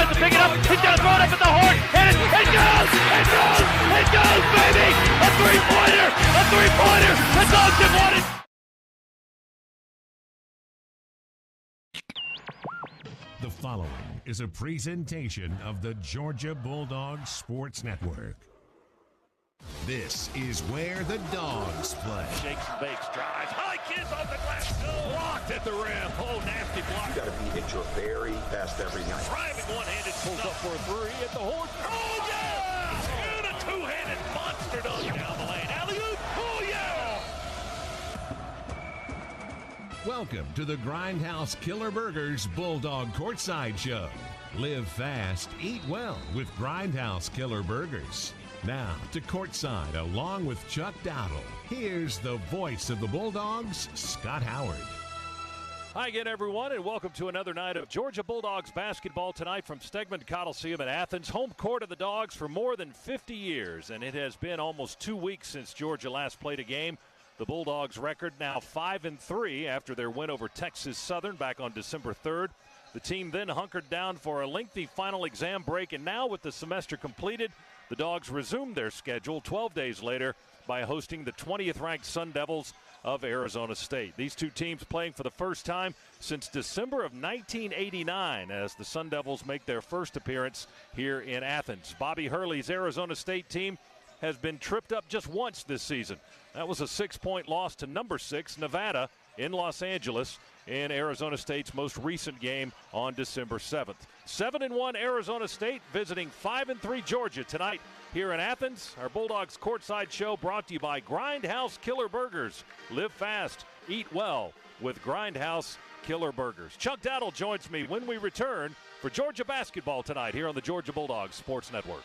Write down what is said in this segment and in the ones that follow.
tries to pick it up. He's going to throw it up at the horn. And it goes! It goes! It goes, baby! A three-pointer! A three-pointer! The Dogs have won it! The following is a presentation of the Georgia Bulldogs Sports Network. This is where the Dogs play. Shakes and bakes, drives. High kiss off the glass. Blocked at the rim. Oh, nasty block. You got to be at your very best every night. Driving one-handed. Pulls up for a three at the horn. Oh, yeah! And a two-handed monster dunk down the lane. Alley-oop. Oh, yeah! Welcome to the Grindhouse Killer Burgers Bulldog Courtside Show. Live fast, eat well with Grindhouse Killer Burgers. Now to courtside along with Chuck Dowdle. Here's the voice of the Bulldogs, Scott Howard. Hi again, everyone, and welcome to another night of Georgia Bulldogs basketball tonight from Stegman Coliseum in Athens, home court of the Dogs for more than 50 years, and it has been almost 2 weeks since Georgia last played a game. The Bulldogs' record now 5-3 after their win over Texas Southern back on December 3rd. The team then hunkered down for a lengthy final exam break, and now with the semester completed, the Dogs resumed their schedule 12 days later by hosting the 20th-ranked Sun Devils of Arizona State. These two teams playing for the first time since December of 1989 as the Sun Devils make their first appearance here in Athens. Bobby Hurley's Arizona State team has been tripped up just once this season. That was a 6-point loss to number 6, Nevada, in Los Angeles in Arizona State's most recent game on December 7th. 7-1 Arizona State visiting 5-3 Georgia tonight here in Athens. Our Bulldogs Courtside Show brought to you by Grindhouse Killer Burgers. Live fast, eat well with Grindhouse Killer Burgers. Chuck Dowdle joins me when we return for Georgia basketball tonight here on the Georgia Bulldogs Sports Network.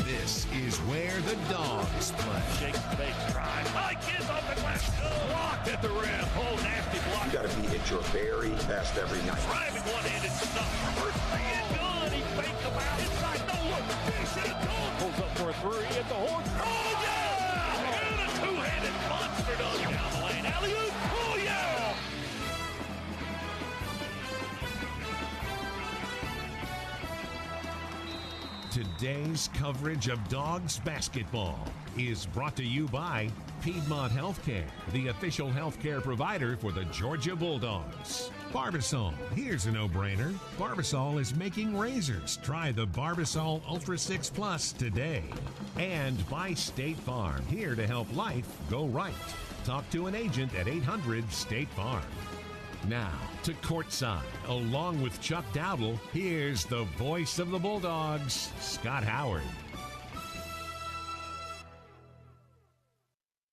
This is where the Dogs play. Shakes and bakes, drives. High kiss off the glass. Blocked at the rim. Oh, nasty block. You got to be at your very best every night. Driving one-handed stuff. Reverse three and good. He faked the bounce. Inside, no look. Dish it. Pulls up for a three at the horn. Oh, yeah! And a two-handed monster dunk down the lane. Alley-oop. Oh, yeah! Today's coverage of Dogs basketball is brought to you by Piedmont Healthcare, the official healthcare provider for the Georgia Bulldogs. Barbasol, here's a no-brainer. Barbasol is making razors. Try the Barbasol Ultra 6 Plus today. And by State Farm, here to help life go right. Talk to an agent at 800-STATE-FARM. Now to courtside, along with Chuck Dowdle, here's the voice of the Bulldogs, Scott Howard.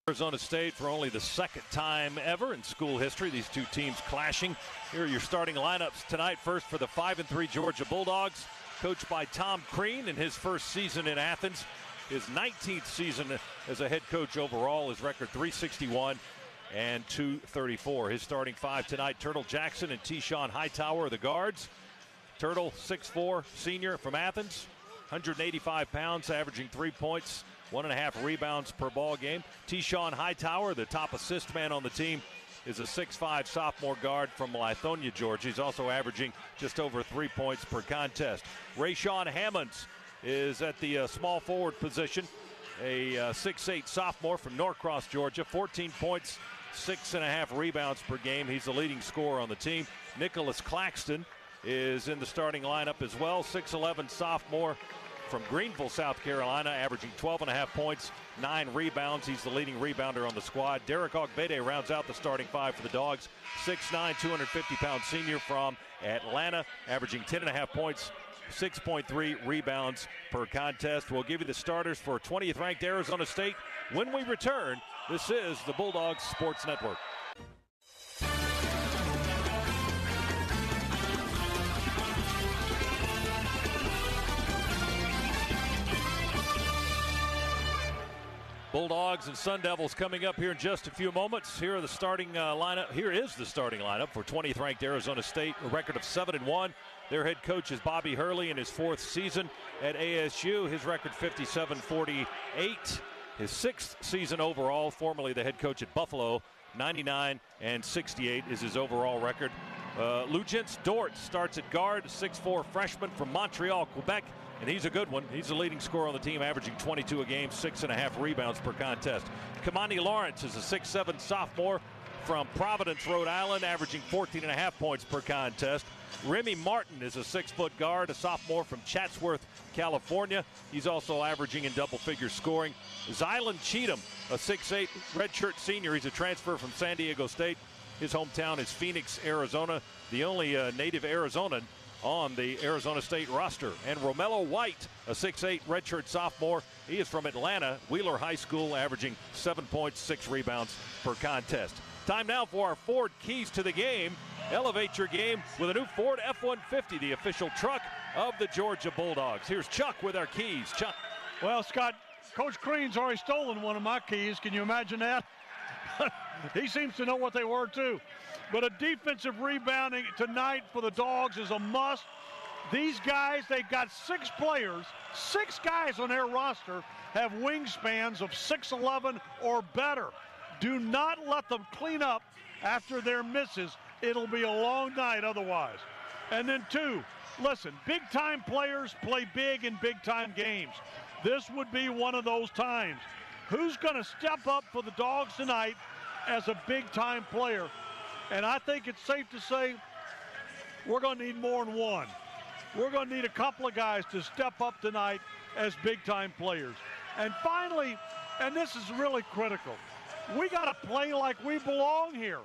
Arizona State for only the second time ever in school history. These two teams clashing. Here are your starting lineups tonight. First for the 5-3 Georgia Bulldogs, coached by Tom Crean in his first season in Athens. His 19th season as a head coach overall. His record 361. And 234. His starting five tonight, Turtle Jackson and T-Shawn Hightower are the guards. Turtle, 6'4", senior from Athens, 185 pounds, averaging 3 points, 1.5 rebounds per ball game. T-Shawn Hightower, the top assist man on the team, is a 6'5" sophomore guard from Lithonia, Georgia. He's also averaging just over 3 points per contest. Rayshawn Hammonds is at the small forward position, a 6'8" sophomore from Norcross, Georgia, 14 points, 6.5 rebounds per game. He's the leading scorer on the team. Nicholas Claxton is in the starting lineup as well. 6'11" sophomore from Greenville, South Carolina, averaging 12.5 points, 9 rebounds. He's the leading rebounder on the squad. Derek Ogbede rounds out the starting five for the Dogs. 6'9", 250-pound senior from Atlanta, averaging 10.5 points, 6.3 rebounds per contest. We'll give you the starters for 20th ranked Arizona State when we return. This is the Bulldogs Sports Network. Bulldogs and Sun Devils coming up here in just a few moments. Here are the starting lineup. Here is the starting lineup for 20th ranked Arizona State, a record of 7-1. Their head coach is Bobby Hurley in his 4th season at ASU. His record 57-48. His 6th season overall, formerly the head coach at Buffalo, 99-68 is his overall record. Lugence Dort starts at guard, 6'4" freshman from Montreal, Quebec, and he's a good one. He's the leading scorer on the team, averaging 22 a game, 6.5 rebounds per contest. Kamani Lawrence is a 6'7" sophomore from Providence, Rhode Island, averaging 14.5 points per contest. Remy Martin is a 6-foot guard, a sophomore from Chatsworth, California. He's also averaging in double-figure scoring. Zylan Cheatham, a 6'8" redshirt senior. He's a transfer from San Diego State. His hometown is Phoenix, Arizona, the only native Arizonan on the Arizona State roster. And Romello White, a 6'8" redshirt sophomore. He is from Atlanta, Wheeler High School, averaging 7 points, 6 rebounds per contest. Time now for our Ford Keys to the Game. Elevate your game with a new Ford F-150, the official truck of the Georgia Bulldogs. Here's Chuck with our keys. Chuck. Well, Scott, Coach Crean's already stolen one of my keys. Can you imagine that? He seems to know what they were, too. But a defensive rebounding tonight for the Dogs is a must. These guys, they've got 6 players, 6 guys on their roster have wingspans of 6'11" or better. Do not let them clean up after their misses. It'll be a long night otherwise. And then 2, listen, big-time players play big in big-time games. This would be one of those times. Who's going to step up for the Dogs tonight as a big-time player? And I think it's safe to say we're going to need more than one. We're going to need a couple of guys to step up tonight as big-time players. And finally, and this is really critical, we got to play like we belong here.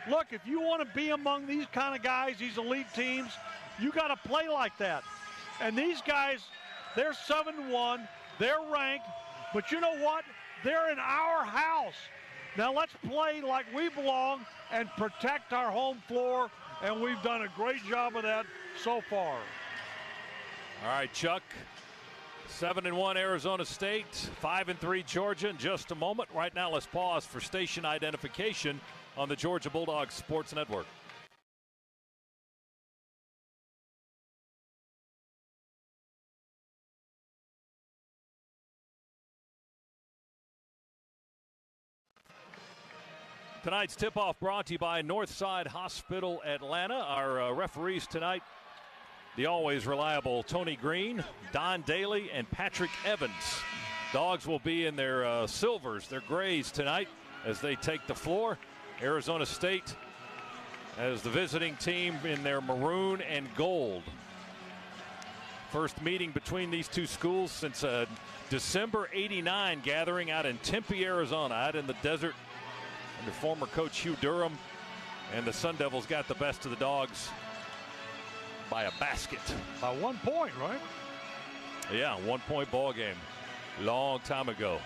Look, if you want to be among these kind of guys, these elite teams, you got to play like that. And these guys, they're 7-1, they're ranked, but you know what? They're in our house. Now let's play like we belong and protect our home floor, and we've done a great job of that so far. All right, Chuck. 7-1 Arizona State, 5-3 Georgia in just a moment. Right now, let's pause for station identification on the Georgia Bulldogs Sports Network. Tonight's tip-off brought to you by Northside Hospital Atlanta. Our referees tonight, the always reliable Tony Green, Don Daly, and Patrick Evans. Dogs will be in their silvers, their grays tonight as they take the floor. Arizona State as the visiting team in their maroon and gold. First meeting between these two schools since a December '89 gathering out in Tempe, Arizona, out in the desert under former coach Hugh Durham. And the Sun Devils got the best of the Dogs by a basket. By 1 point, right? Yeah, 1 point ball game. Long time ago.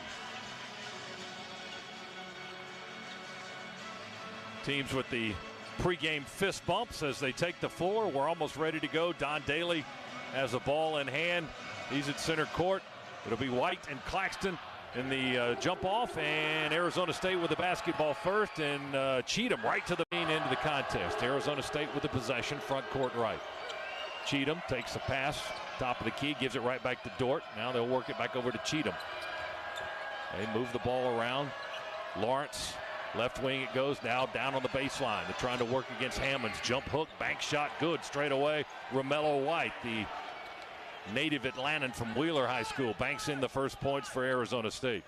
Teams with the pregame fist bumps as they take the floor. We're almost ready to go. Don Daly has a ball in hand. He's at center court. It'll be White and Claxton in the jump off, and Arizona State with the basketball first, and Cheatham right to the main end of the contest. Arizona State with the possession, front court right. Cheatham takes the pass, top of the key, gives it right back to Dort. Now they'll work it back over to Cheatham. They move the ball around. Lawrence, left wing it goes, now down on the baseline. They're trying to work against Hammonds. Jump hook, bank shot, good, straight away. Romello White, the native Atlantan from Wheeler High School, banks in the first points for Arizona State.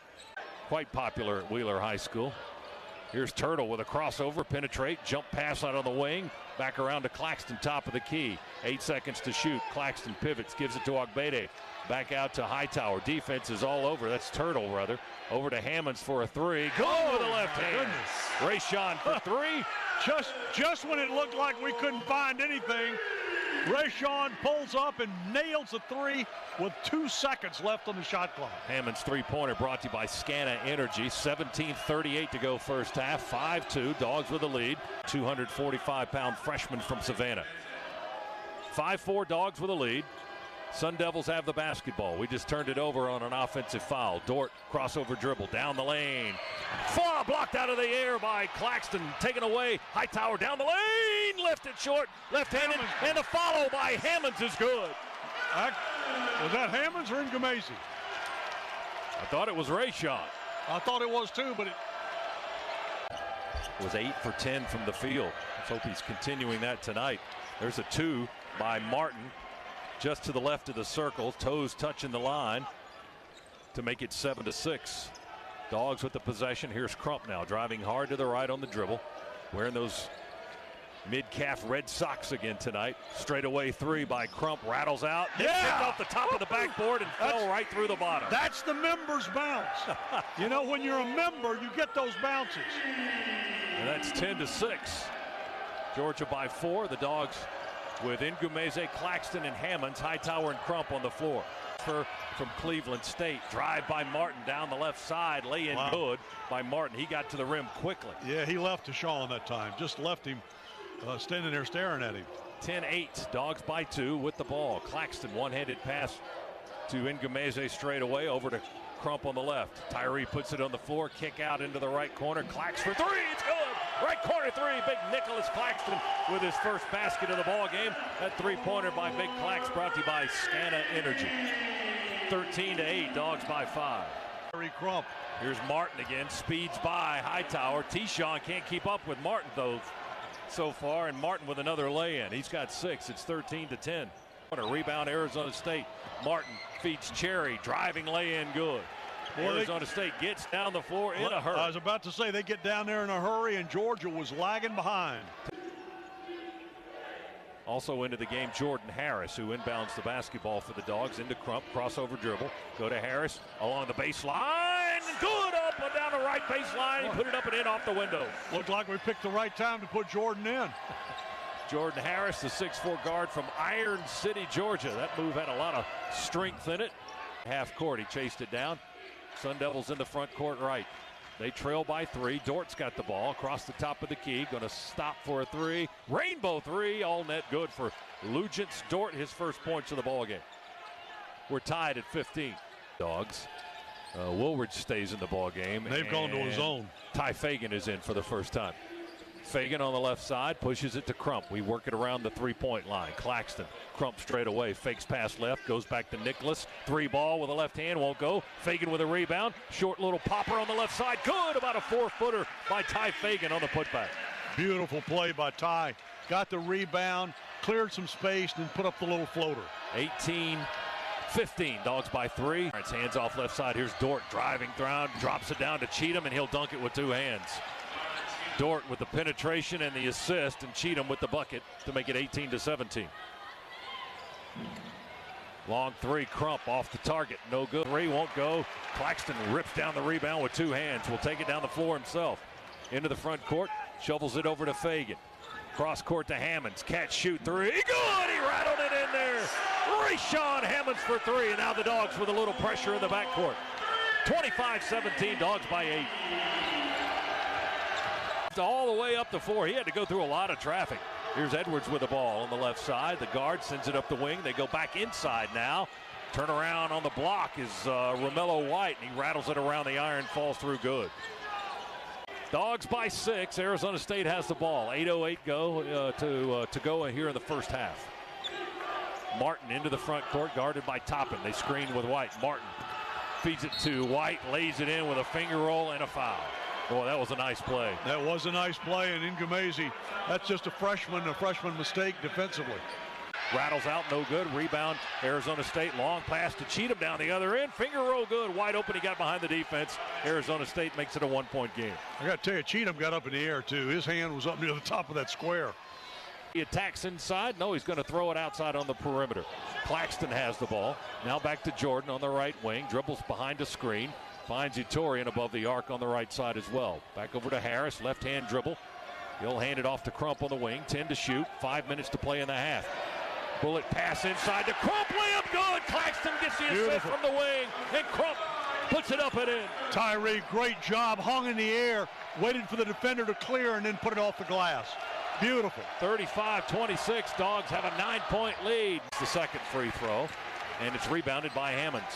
Quite popular at Wheeler High School. Here's Turtle with a crossover, penetrate, jump pass out on the wing, back around to Claxton, top of the key. 8 seconds to shoot. Claxton pivots, gives it to Ogbede. Back out to Hightower. Defense is all over. That's Turtle, rather. Over to Hammonds for a 3. Good with the left hand. Rayshon for 3. Just when it looked like we couldn't find anything, Rayshon pulls up and nails a 3 with 2 seconds left on the shot clock. Hammond's three-pointer brought to you by Scana Energy. 17:38 to go first half. 5-2, Dogs with the lead. 245-pound freshman from Savannah. 5-4, Dogs with a lead. Sun Devils have the basketball. We just turned it over on an offensive foul. Dort, crossover dribble, down the lane. Blocked out of the air by Claxton, taken away. Hightower down the lane, lifted short, left-handed, and the follow by Hammonds is good. Was that Hammonds or Ngumezi? I thought it was Rayshon. I thought it was too, but it was 8 for 10 from the field. Let's hope he's continuing that tonight. There's a 2 by Martin, just to the left of the circle, toes touching the line to make it 7-6. Dogs with the possession. Here's Crump now, driving hard to the right on the dribble, wearing those mid-calf red socks again tonight. Straightaway 3 by Crump, rattles out. Yeah! Picked off the top of the backboard and fell right through the bottom. That's the member's bounce. You know, when you're a member, you get those bounces. And that's 10-6. Georgia by 4. The Dogs with Ngumezi, Claxton, and Hammonds, Hightower, and Crump on the floor. From Cleveland State, drive by Martin down the left side, lay in good by Martin. He got to the rim quickly. Yeah, he left Deshaun that time, just left him standing there staring at him. 10-8, Dogs by 2 with the ball. Claxton, one-handed pass to Ngumezi straight away, over to Crump on the left. Tyree puts it on the floor, kick out into the right corner. Clax for 3, it's good. Right corner 3, big Nicholas Claxton with his first basket of the ball game. That three-pointer by Big Clax, brought to you by Scana Energy. 13-8, Dogs by 5. Crump. Here's Martin again, speeds by Hightower. T-Shawn can't keep up with Martin though so far, and Martin with another lay-in. He's got 6. It's 13-10. A rebound, Arizona State. Martin feeds Cherry, driving lay-in good. Arizona State gets down the floor in a hurry. I was about to say, they get down there in a hurry, and Georgia was lagging behind. Also into the game, Jordan Harris, who inbounds the basketball for the Dogs into Crump. Crossover dribble. Go to Harris along the baseline. Good up and down the right baseline. He put it up and in off the window. Looked like we picked the right time to put Jordan in. Jordan Harris, the 6'4" guard from Iron City, Georgia. That move had a lot of strength in it. Half court, he chased it down. Sun Devils in the front court right. They trail by 3. Dort's got the ball across the top of the key. Going to stop for a 3. Rainbow 3. All net good for Lugents Dort. His first points of the ball game. We're tied at 15. Dogs. Woolridge stays in the ball game. They've gone to a zone. Ty Fagan is in for the first time. Fagan on the left side pushes it to Crump. We work it around the three-point line. Claxton, Crump straight away, fakes pass left, goes back to Nicholas. 3 ball with a left hand, won't go. Fagan with a rebound. Short little popper on the left side. Good, about a 4-footer by Ty Fagan on the putback. Beautiful play by Ty. Got the rebound, cleared some space, and put up the little floater. 18-15, Dogs by 3. It's hands off left side. Here's Dort driving down, drops it down to Cheatham, and he'll dunk it with 2 hands. Dort with the penetration and the assist, and Cheatham with the bucket to make it 18-17. Long 3, Crump off the target, no good. 3 won't go. Claxton rips down the rebound with 2 hands. Will take it down the floor himself. Into the front court, shovels it over to Fagan. Cross court to Hammonds. Catch, shoot 3. Good! He rattled it in there. Rayshon Hammonds for 3, and now the Dogs with a little pressure in the backcourt. 25-17, Dogs by 8. All the way up the floor. He had to go through a lot of traffic. Here's Edwards with the ball on the left side. The guard sends it up the wing. They go back inside now. Turn around on the block is Romello White, and he rattles it around the iron, falls through good. Dogs by 6. Arizona State has the ball. 8:08 go to go here in the first half. Martin into the front court, guarded by Toppin. They screen with White. Martin feeds it to White, lays it in with a finger roll and a foul. Boy, that was a nice play. That was a nice play, and Ngumezi, that's just a freshman mistake defensively. Rattles out, no good. Rebound, Arizona State. Long pass to Cheatham down the other end. Finger roll good. Wide open. He got behind the defense. Arizona State makes it a 1-point game. I got to tell you, Cheatham got up in the air, too. His hand was up near the top of that square. He attacks inside. No, he's going to throw it outside on the perimeter. Claxton has the ball. Now back to Jordan on the right wing. Dribbles behind a screen. Finds Etorian above the arc on the right side as well. Back over to Harris. Left-hand dribble. He'll hand it off to Crump on the wing. 10 to shoot. 5 minutes to play in the half. Bullet pass inside to Crump. Layup good. Claxton gets the assist from the wing. And Crump puts it up and in. Tyree, great job. Hung in the air. Waited for the defender to clear and then put it off the glass. Beautiful. 35-26. Dogs have a 9-point lead. It's the second free throw. and it's rebounded by Hammonds.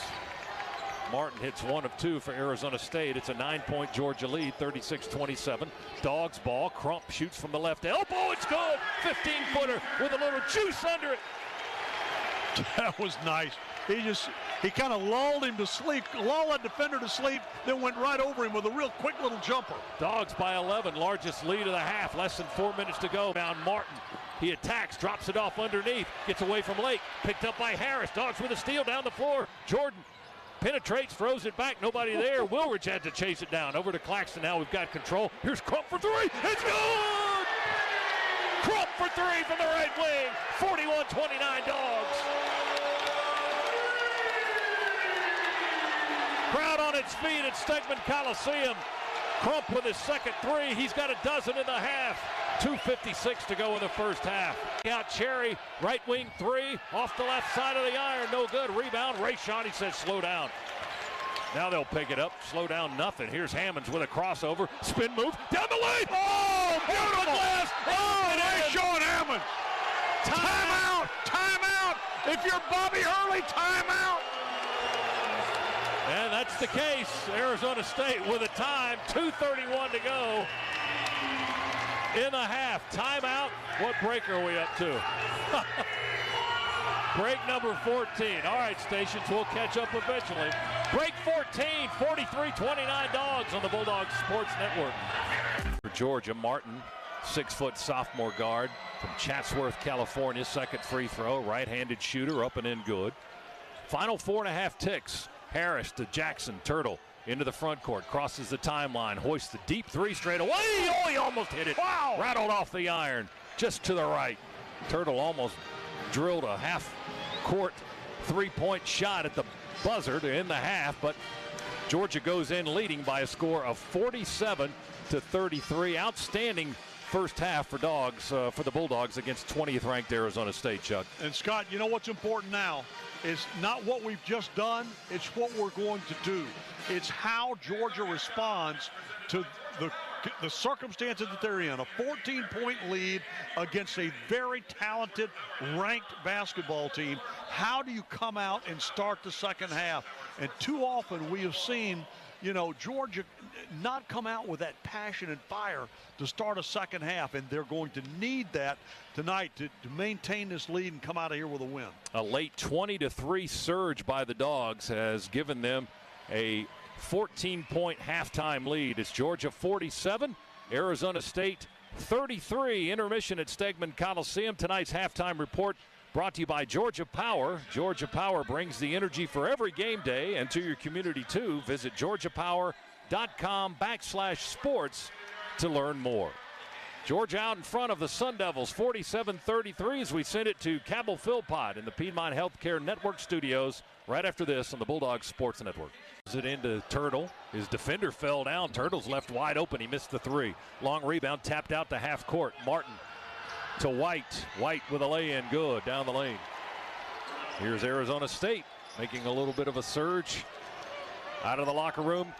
Martin hits 1 of 2 for Arizona State. It's a 9-point Georgia lead, 36-27. Dogs ball. Crump shoots from the left elbow. It's good. 15-footer with a little juice under it. That was nice. He kind of lulled him to sleep, lulled that defender to sleep, then went right over him with a real quick little jumper. Dogs by 11, largest lead of the half. Less than 4 minutes to go. Down Martin. He attacks, drops it off underneath, gets away from Lake. Picked up by Harris. Dogs with a steal down the floor. Jordan penetrates, throws it back, nobody there. Wilridge had to chase it down. Over to Claxton, now we've got control. Here's Crump for 3, it's good! Crump for 3 from the right wing, 41-29 Dogs. Crowd on its feet at Stegman Coliseum. Crump with his second 3, he's got a dozen in the half. 2:56 to go in the first half. Out Cherry, right wing 3, off the left side of the iron, no good. Rebound, Rayshawn, he says slow down. Now they'll pick it up, slow down nothing. Here's Hammonds with a crossover, spin move, down the lane. Oh, beautiful glass. Oh, Rayshawn Hammonds. Timeout, timeout. If you're Bobby Hurley, timeout. And that's the case. Arizona State with a time, 2:31 to go in the half. Timeout. What break are we up to? Break number 14. All right, stations, we'll catch up eventually. Break 14, 43-29 Dogs on the Bulldogs Sports Network. For Georgia, Martin, 6-foot sophomore guard from Chatsworth, California. Second free throw, right-handed shooter, up and in good. Final 4.5 ticks. Harris to Jackson, Turtle into the front court, crosses the timeline, hoists the deep 3 straight away. Oh, he almost hit it. Wow! Rattled off the iron, just to the right. Turtle almost drilled a half-court 3-point shot at the buzzer to end the half, but Georgia goes in leading by a score of 47-33. Outstanding first half for the Bulldogs against 20th ranked Arizona State, Chuck. And Scott, you know what's important now is not what we've just done, it's what we're going to do. It's how Georgia responds to the circumstances that they're in. A 14-point lead against a very talented, ranked basketball team. How do you come out and start the second half? And too often we have seen, Georgia not come out with that passion and fire to start a second half, and they're going to need that tonight to maintain this lead and come out of here with a win. A late 20-3 surge by the Dogs has given them a 14-point halftime lead. It's Georgia 47, Arizona State 33. Intermission at Stegman Coliseum. Tonight's halftime report brought to you by Georgia Power. Georgia Power brings the energy for every game day and to your community too. Visit georgiapower.com/sports to learn more. Georgia out in front of the Sun Devils, 47-33 as we send it to Cabell Philpott in the Piedmont Healthcare Network studios right after this on the Bulldogs Sports Network. It into Turtle. His defender fell down. Turtle's left wide open. He missed the 3. Long rebound, tapped out to half court. Martin to White. White with a lay-in, good down the lane. Here's Arizona State making a little bit of a surge out of the locker room.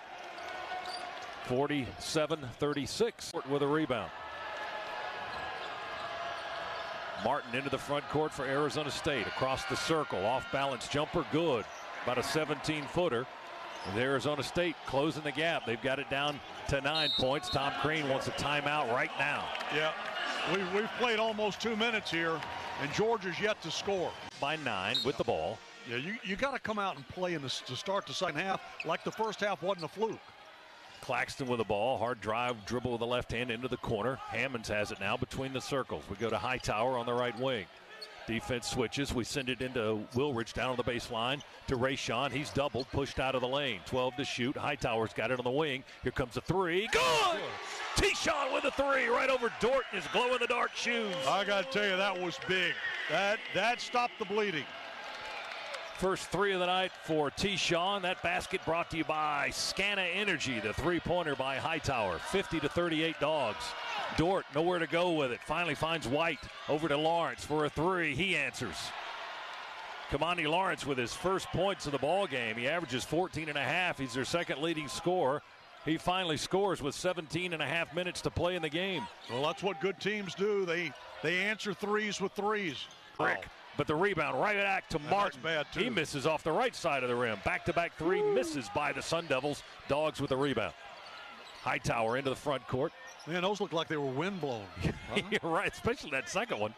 47-36 with a rebound. Martin into the front court for Arizona State. Across the circle, off-balance jumper, good. About a 17-footer. With Arizona State closing the gap. They've got it down to 9 points. Tom Crean wants a timeout right now. Yeah, we've played almost 2 minutes here, and Georgia's yet to score. By 9 with the ball. Yeah, you got to come out and play to start the second half like the first half wasn't a fluke. Claxton with the ball. Hard drive, dribble with the left hand into the corner. Hammonds has it now between the circles. We go to Hightower on the right wing. Defense switches. We send it into Wilridge down on the baseline to Rayshawn. He's doubled, pushed out of the lane. 12 to shoot. Hightower's got it on the wing. Here comes a 3. Good! T-Shawn with a 3 right over Dort in his glow-in-the-dark shoes. I got to tell you, that was big. That stopped the bleeding. First 3 of the night for T-Shawn. That basket brought to you by Scana Energy, the 3-pointer by Hightower. 50-38 Dogs. Dort nowhere to go with it. Finally finds White over to Lawrence for a 3. He answers. Kamani Lawrence with his first points of the ball game. He averages 14.5. He's their second leading scorer. He finally scores with 17.5 minutes to play in the game. Well, that's what good teams do. They answer threes with threes. Brick. But the rebound right back to Martin. Bad too. He misses off the right side of the rim. Back-to-back three misses by the Sun Devils. Dogs with the rebound. Hightower into the front court. Man, those look like they were wind blown. Huh? You're right, especially that second one.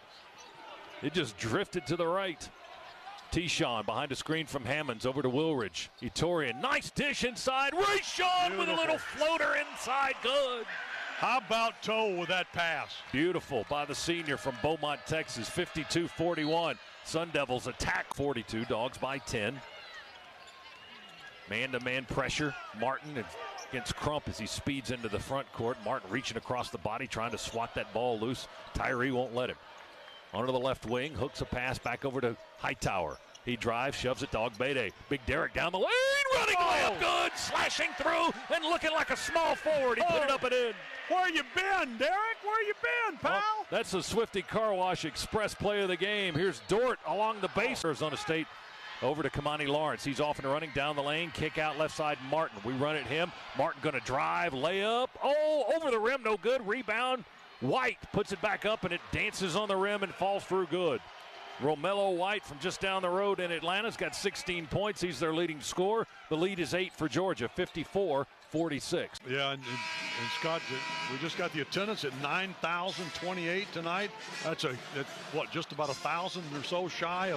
It just drifted to the right. T-Shawn behind a screen from Hammonds over to Wilridge. Etorian, nice dish inside. Ray-Shawn with a little floater inside, good. How about Toe with that pass? Beautiful by the senior from Beaumont, Texas, 52-41. Sun Devils attack 42, Dogs by 10. Man-to-man pressure. Martin against Crump as he speeds into the front court. Martin reaching across the body, trying to swat that ball loose. Tyree won't let him. Onto the left wing, hooks a pass back over to Hightower. He drives, shoves it to Ogbede. Big Derek down the lane, running layup, good, slashing through and looking like a small forward. He put it up and in. Where you been, Derek? Where you been, pal? Well, that's the Swifty Car Wash Express play of the game. Here's Dort along the base. Arizona State over to Kamani Lawrence. He's off and running down the lane. Kick out left side, Martin. We run at him. Martin going to drive, layup. Oh, over the rim, no good. Rebound. White puts it back up, and it dances on the rim and falls through good. Romello White from just down the road in Atlanta's got 16 points. He's their leading scorer. The lead is 8 for Georgia, 54-46. Yeah, and Scott, we just got the attendance at 9,028 tonight. That's just about 1,000 or so shy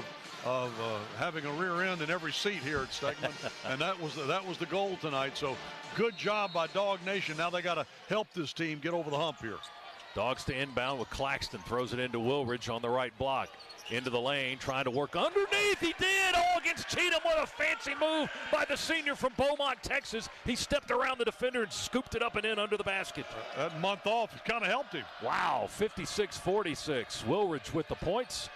of having a rear end in every seat here at Steckman, and that was the goal tonight. So good job by Dog Nation. Now they got to help this team get over the hump here. Dogs to inbound with Claxton, throws it into Wilridge on the right block. Into the lane, trying to work underneath. He did, all against Cheatham. What a fancy move by the senior from Beaumont, Texas. He stepped around the defender and scooped it up and in under the basket. That month off kind of helped him. Wow, 56-46. Wilridge with the points,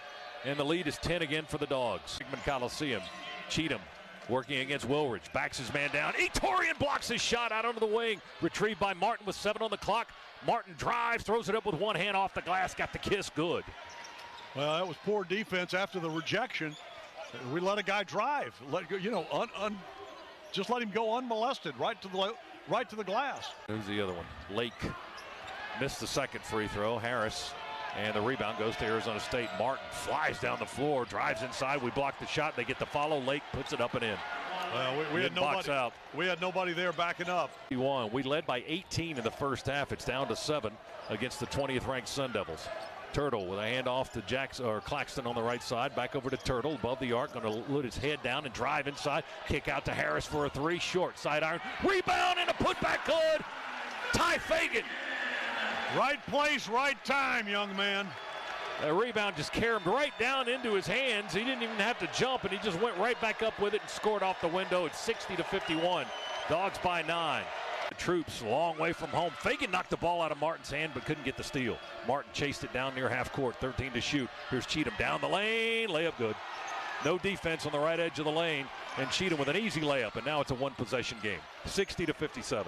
and the lead is 10 again for the Dogs. Sigmund Coliseum, Cheatham working against Wilridge, backs his man down. Etorian blocks his shot out onto the wing. Retrieved by Martin with 7 on the clock. Martin drives, throws it up with one hand off the glass, got the kiss, good. Well, that was poor defense after the rejection. We let a guy drive. Just let him go unmolested right to the glass. Who's the other one? Lake missed the second free throw. Harris, and the rebound goes to Arizona State. Martin flies down the floor, drives inside. We block the shot. They get the follow. Lake puts it up and in. Well, we had nobody out. We had nobody there backing up. We led by 18 in the first half. It's down to 7 against the 20th ranked Sun Devils. Turtle with a handoff to Claxton on the right side. Back over to Turtle above the arc. Going to let his head down and drive inside. Kick out to Harris for a 3. Short side iron. Rebound and a putback good. Ty Fagan. Right place, right time, young man. The rebound just carried him right down into his hands. He didn't even have to jump, and he just went right back up with it and scored off the window at 60-51. Dogs by 9. The Troops a long way from home. Fagan knocked the ball out of Martin's hand but couldn't get the steal. Martin chased it down near half court, 13 to shoot. Here's Cheatham down the lane, layup good. No defense on the right edge of the lane, and Cheatham with an easy layup, and now it's a one-possession game, 60-57.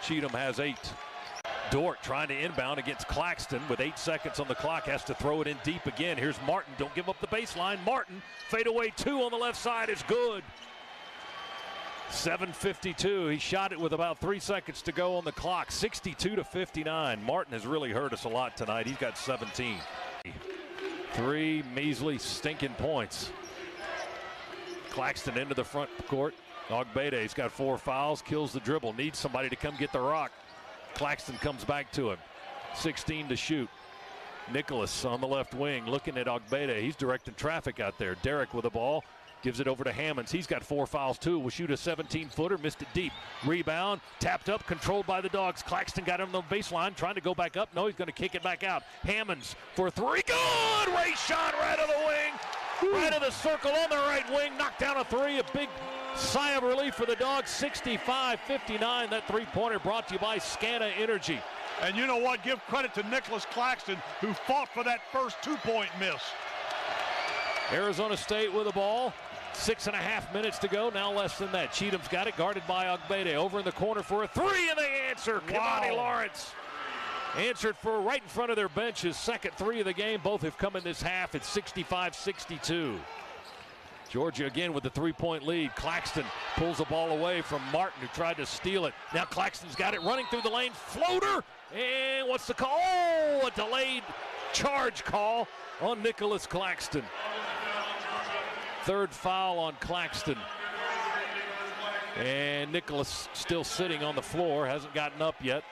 Cheatham has 8. Dort trying to inbound against Claxton with 8 seconds on the clock, has to throw it in deep again. Here's Martin, don't give up the baseline. Martin, fadeaway 2 on the left side is good. 7:52. He shot it with about 3 seconds to go on the clock. 62-59. Martin has really hurt us a lot tonight. He's got 17. 3 measly stinking points. Claxton into the front court. Ogbede's got 4 fouls, kills the dribble, needs somebody to come get the rock. Claxton comes back to him. 16 to shoot. Nicholas on the left wing looking at Ogbede. He's directing traffic out there. Derek with the ball. Gives it over to Hammonds. He's got 4 fouls too. Will shoot a 17-footer. Missed it deep. Rebound. Tapped up. Controlled by the Dogs. Claxton got him on the baseline. Trying to go back up. No, he's going to kick it back out. Hammonds for 3. Good! Ray-Shawn right of the wing. Right of the circle on the right wing. Knocked down a 3. A big sigh of relief for the Dogs. 65-59. That 3-pointer brought to you by Scana Energy. And you know what? Give credit to Nicholas Claxton, who fought for that first 2-point miss. Arizona State with the ball. 6.5 minutes to go, now less than that. Cheatham's got it, guarded by Ogbede. Over in the corner for a 3, and they answer. Wow. Kamani Lawrence answered for right in front of their bench. His second 3 of the game. Both have come in this half. It's 65-62. Georgia again with the 3-point lead. Claxton pulls the ball away from Martin, who tried to steal it. Now Claxton's got it running through the lane. Floater, and what's the call? Oh, a delayed charge call on Nicholas Claxton. Third foul on Claxton. And Nicholas still sitting on the floor, hasn't gotten up yet.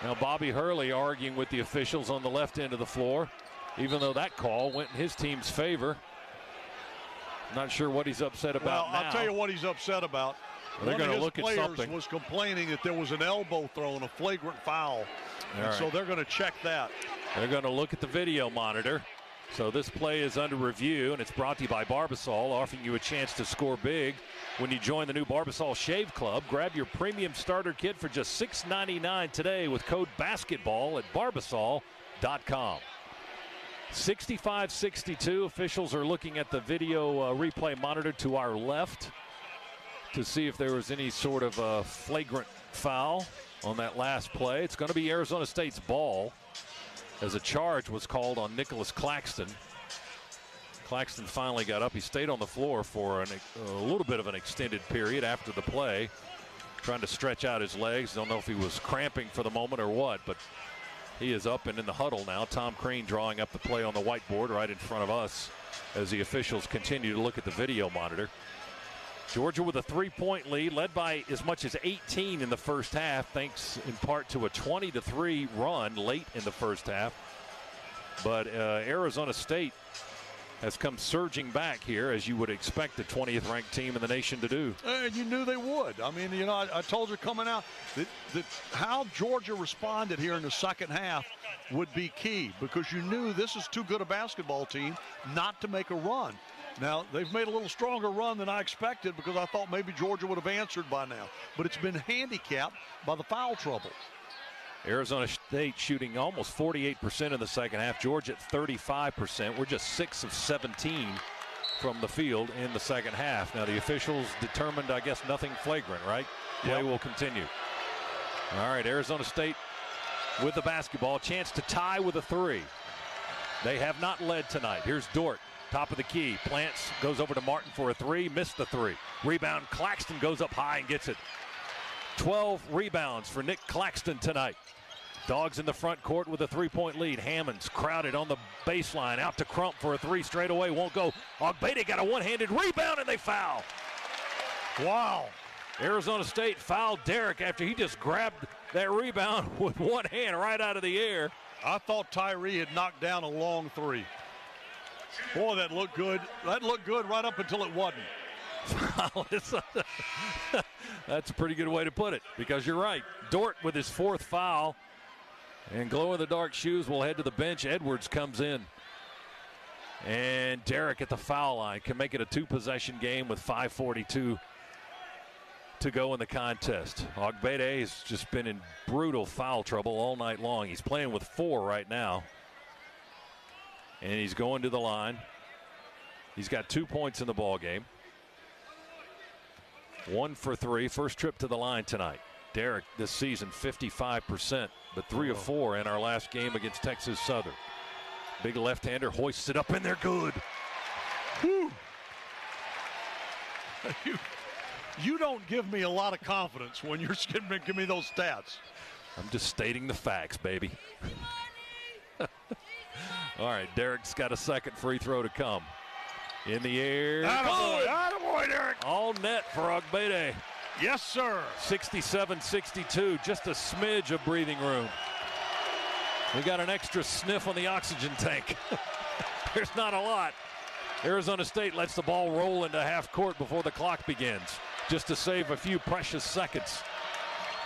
Now Bobby Hurley arguing with the officials on the left end of the floor, even though that call went in his team's favor. Not sure what he's upset about now. I'll tell you what he's upset about. They're going to look at something. One of his players was complaining that there was an elbow thrown, a flagrant foul. Right. So they're going to check that. They're going to look at the video monitor. So this play is under review, and it's brought to you by Barbasol, offering you a chance to score big when you join the new Barbasol Shave Club. Grab your premium starter kit for just $6.99 today with code BASKETBALL at Barbasol.com. 65-62. Officials are looking at the video replay monitor to our left to see if there was any sort of flagrant foul on that last play. It's going to be Arizona State's ball, as a charge was called on Nicholas Claxton. Claxton finally got up. He stayed on the floor for a little bit of an extended period after the play, trying to stretch out his legs. Don't know if he was cramping for the moment or what, but he is up and in the huddle now. Tom Crean drawing up the play on the whiteboard right in front of us as the officials continue to look at the video monitor. Georgia with a 3-point lead, led by as much as 18 in the first half, thanks in part to a 20-3 run late in the first half. But Arizona State has come surging back here, as you would expect the 20th ranked team in the nation to do. And you knew they would. I mean, you know, I told you coming out that how Georgia responded here in the second half would be key, because you knew this is too good a basketball team not to make a run. Now, they've made a little stronger run than I expected, because I thought maybe Georgia would have answered by now. But it's been handicapped by the foul trouble. Arizona State shooting almost 48% in the second half. Georgia at 35%. We're just 6 of 17 from the field in the second half. Now, the officials determined, I guess, nothing flagrant, right? Play will continue. All right, Arizona State with the basketball. Chance to tie with a 3. They have not led tonight. Here's Dort. Top of the key, plants, goes over to Martin for a 3, missed the 3. Rebound, Claxton goes up high and gets it. 12 rebounds for Nick Claxton tonight. Dogs in the front court with a 3-point lead. Hammond's crowded on the baseline, out to Crump for a 3 straight away, won't go. Ogbede got a one-handed rebound and they foul. Wow. Arizona State fouled Derrick after he just grabbed that rebound with one hand right out of the air. I thought Tyree had knocked down a long 3. Boy, that looked good. That looked good right up until it wasn't. That's a pretty good way to put it, because you're right. Dort with his 4th foul, and glow-in-the-dark shoes will head to the bench. Edwards comes in. And Derrick at the foul line can make it a 2-possession game with 5:42 to go in the contest. Ogbede has just been in brutal foul trouble all night long. He's playing with 4 right now. And he's going to the line. He's got 2 points in the ball game. 1 for 3. First trip to the line tonight. Derrick this season 55%, but 3 of 4 in our last game against Texas Southern. Big left-hander hoists it up in there good. Whew. You don't give me a lot of confidence when you're giving me those stats. I'm just stating the facts, baby. All right, Derrick's got a second free throw to come. In the air. Attaboy, attaboy, Derrick. All net for Ogbede. Yes, sir. 67-62, just a smidge of breathing room. We got an extra sniff on the oxygen tank. There's not a lot. Arizona State lets the ball roll into half court before the clock begins, just to save a few precious seconds.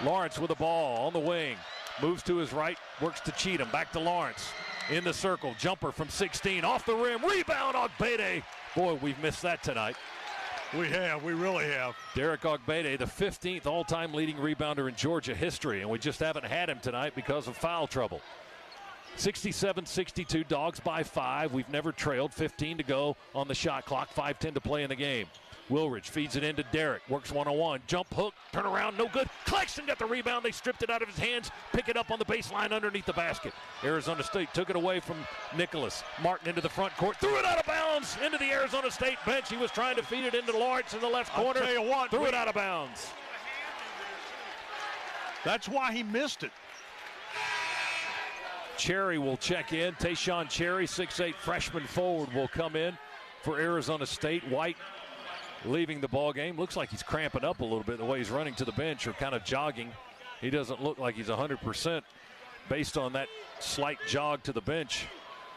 Lawrence with the ball on the wing. Moves to his right, works to Cheatham. Back to Lawrence. In the circle, jumper from 16, off the rim, rebound, Ogbede. Boy, we've missed that tonight. We have, we really have. Derrick Ogbede, the 15th all-time leading rebounder in Georgia history, and we just haven't had him tonight because of foul trouble. 67-62, Dogs by 5. We've never trailed. 15 to go on the shot clock, 5:10 to play in the game. Wilridge feeds it into Derrick, works one-on-one, jump hook, turn around, no good. Claxton got the rebound, they stripped it out of his hands, pick it up on the baseline underneath the basket. Arizona State took it away from Nicholas. Martin into the front court, threw it out of bounds into the Arizona State bench. He was trying to feed it into Lawrence in the left corner. I'll tell you what, threw it out of bounds. That's why he missed it. Cherry will check in. Tayshawn Cherry, 6'8" freshman forward, will come in for Arizona State. White leaving the ball game. Looks like he's cramping up a little bit the way he's running to the bench or kind of jogging. He doesn't look like he's 100% based on that slight jog to the bench.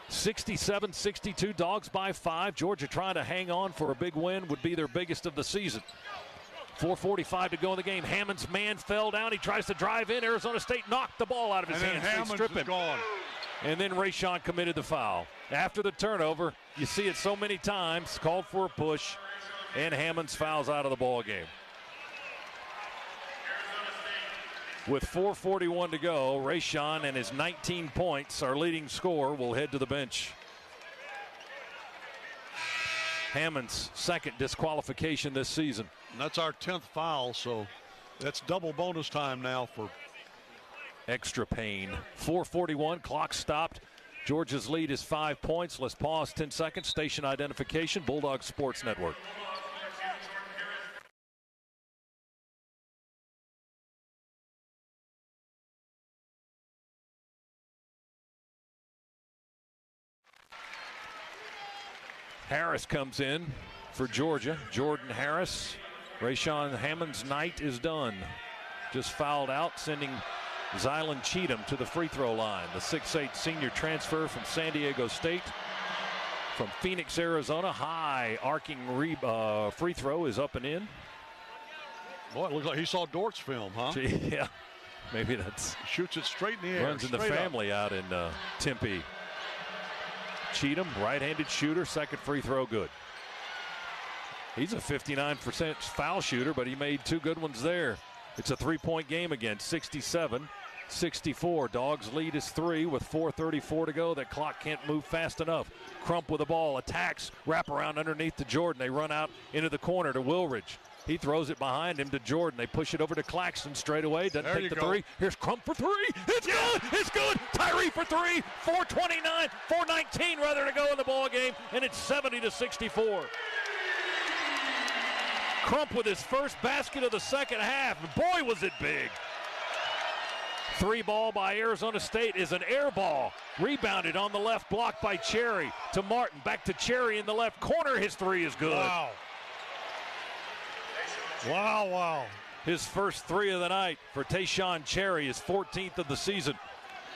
67-62, Dogs by 5. Georgia trying to hang on for a big win, would be their biggest of the season. 4:45 to go in the game. Hammond's man fell down. He tries to drive in. Arizona State knocked the ball out of his hands. Hammond's strip him. Gone. And then Rayshawn committed the foul. After the turnover, you see it so many times, called for a push, and Hammond's fouls out of the ball game. With 4:41 to go, Rayshawn and his 19 points, our leading scorer, will head to the bench. Hammond's second disqualification this season. And that's our 10th foul, so that's double bonus time now for extra pain. 4:41, clock stopped. Georgia's lead is 5 points. Let's pause 10 seconds. Station identification, Bulldogs Sports Network. Harris comes in for Georgia. Jordan Harris. Rayshawn Hammond's night is done. Just fouled out, sending Zylan Cheatham to the free throw line. The 6'8" senior transfer from San Diego State. From Phoenix, Arizona. High arcing free throw is up and in. Boy, it looks like he saw Dort's film, huh? Yeah, maybe that's. Shoots it straight in the air. Runs in the family out in Tempe. Cheatham, right-handed shooter, second free throw good. He's a 59% foul shooter, but he made 2 good ones there. It's a 3-point game again, 67-64. Dogs lead is 3 with 4:34 to go. That clock can't move fast enough. Crump with the ball, attacks, wrap around underneath to Jordan. They run out into the corner to Wilridge. He throws it behind him to Jordan. They push it over to Claxton straight away. Doesn't take the three. Here's Crump for 3. It's good. It's good. Tyree for 3. 4:19 rather to go in the ball game, and it's 70-64. Crump with his first basket of the second half. Boy, was it big. 3 ball by Arizona State is an air ball. Rebounded on the left, blocked by Cherry to Martin. Back to Cherry in the left corner. His 3 is good. Wow. Wow, wow. His first 3 of the night for Tayshawn Cherry, his 14th of the season.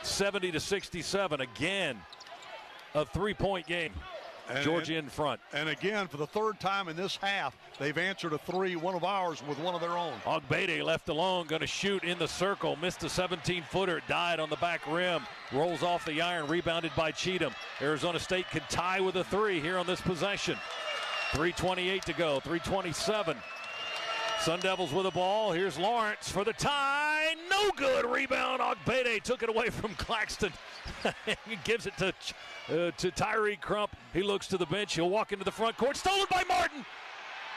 70-67. Again, a 3-point game. Georgia in front. And again, for the 3rd time in this half, they've answered a 3, one of ours with one of their own. Ogbede left alone, going to shoot in the circle. Missed a 17-footer, died on the back rim. Rolls off the iron, rebounded by Cheatham. Arizona State could tie with a 3 here on this possession. 3:28 to go, 3:27. Sun Devils with the ball. Here's Lawrence for the tie. No good. Rebound. Ogbede took it away from Claxton. He gives it to Tyree Crump. He looks to the bench. He'll walk into the front court. Stolen by Martin.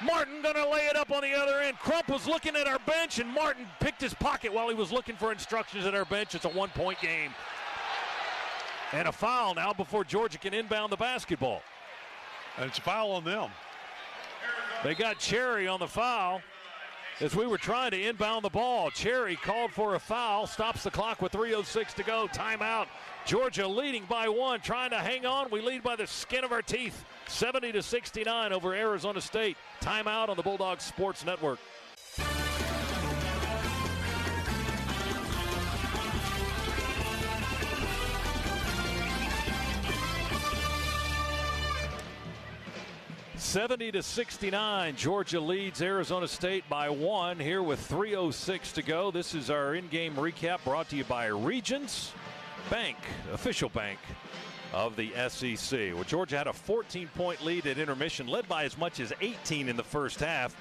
Martin going to lay it up on the other end. Crump was looking at our bench, and Martin picked his pocket while he was looking for instructions at our bench. It's a 1-point game. And a foul now before Georgia can inbound the basketball. And it's a foul on them. They got Cherry on the foul. As we were trying to inbound the ball, Cherry called for a foul, stops the clock with 3:06 to go. Timeout. Georgia leading by 1, trying to hang on. We lead by the skin of our teeth, 70-69 over Arizona State. Timeout on the Bulldogs Sports Network. (70-69). Georgia leads Arizona State by 1 here with 3:06 to go. This is our in-game recap brought to you by Regions Bank, official bank of the SEC. Well, Georgia had a 14-point lead at intermission, led by as much as 18 in the first half.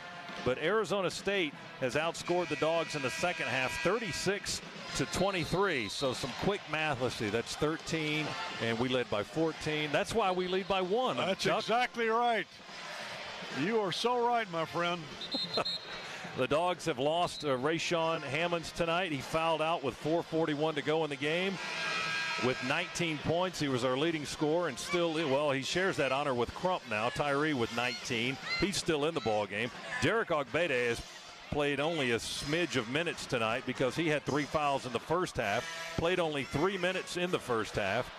But Arizona State has outscored the Dogs in the second half, 36-23. So some quick math. Let's see, that's 13, and we led by 14. That's why we lead by 1. That's exactly right. You are so right, my friend. The Dogs have lost Rayshawn Hammonds tonight. He fouled out with 4:41 to go in the game. With 19 points, he was our leading scorer, and still, well, he shares that honor with Crump now. Tyree with 19. He's still in the ball game. Derek Ogbede has played only a smidge of minutes tonight because he had 3 fouls in the first half, played only 3 minutes in the first half,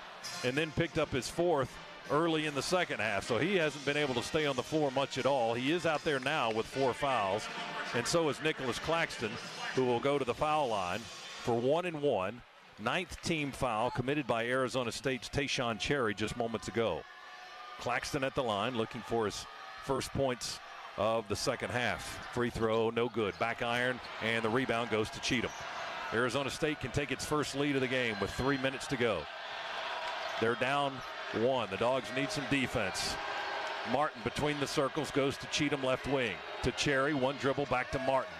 and then picked up his 4th early in the second half. So he hasn't been able to stay on the floor much at all. He is out there now with 4 fouls, and so is Nicholas Claxton, who will go to the foul line for 1 and 1. 9th team foul committed by Arizona State's Tayshaun Cherry just moments ago. Claxton at the line looking for his first points of the second half. Free throw, no good. Back iron, and the rebound goes to Cheatham. Arizona State can take its first lead of the game with 3 minutes to go. They're down 1. The Dogs need some defense. Martin between the circles goes to Cheatham left wing. To Cherry, 1 dribble back to Martin.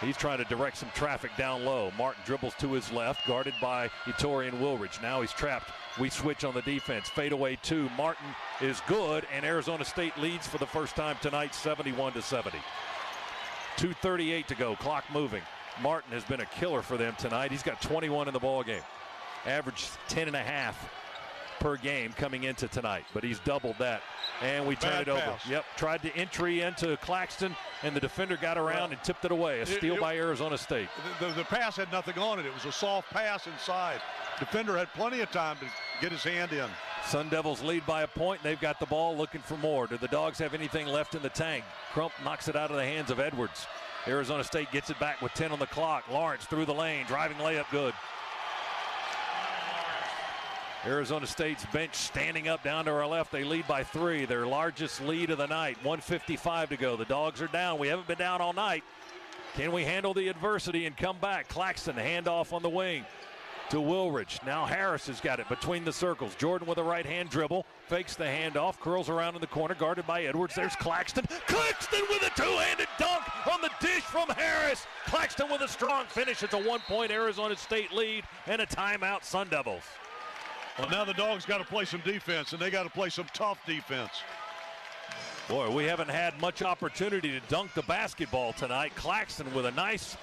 He's trying to direct some traffic down low. Martin dribbles to his left, guarded by Etorian Woolridge. Now he's trapped. We switch on the defense. Fadeaway 2. Martin is good, and Arizona State leads for the first time tonight, 71-70. 2:38 to go. Clock moving. Martin has been a killer for them tonight. He's got 21 in the ball game. Averaged 10.5 per game coming into tonight, but he's doubled that. And we turn it over. Pass. Yep, tried to entry into Claxton, and the defender got around and tipped it away. A steal by Arizona State. The pass had nothing on it. It was a soft pass inside. Defender had plenty of time to get his hand in. Sun Devils lead by a point. They've got the ball looking for more. Do the Dogs have anything left in the tank? Crump knocks it out of the hands of Edwards. Arizona State gets it back with 10 on the clock. Lawrence through the lane, driving layup good. Arizona State's bench standing up down to our left. They lead by 3, their largest lead of the night. 1:55 to go. The Dogs are down. We haven't been down all night. Can we handle the adversity and come back? Claxton, handoff on the wing to Woolridge. Now Harris has got it between the circles. Jordan with a right-hand dribble. Fakes the handoff. Curls around in the corner. Guarded by Edwards. There's Claxton. Claxton with a 2-handed dunk on the dish from Harris. Claxton with a strong finish. It's a 1-point Arizona State lead and a timeout Sun Devils. Well, now the Dogs got to play some defense, and they got to play some tough defense. Boy, we haven't had much opportunity to dunk the basketball tonight. Claxton with a nice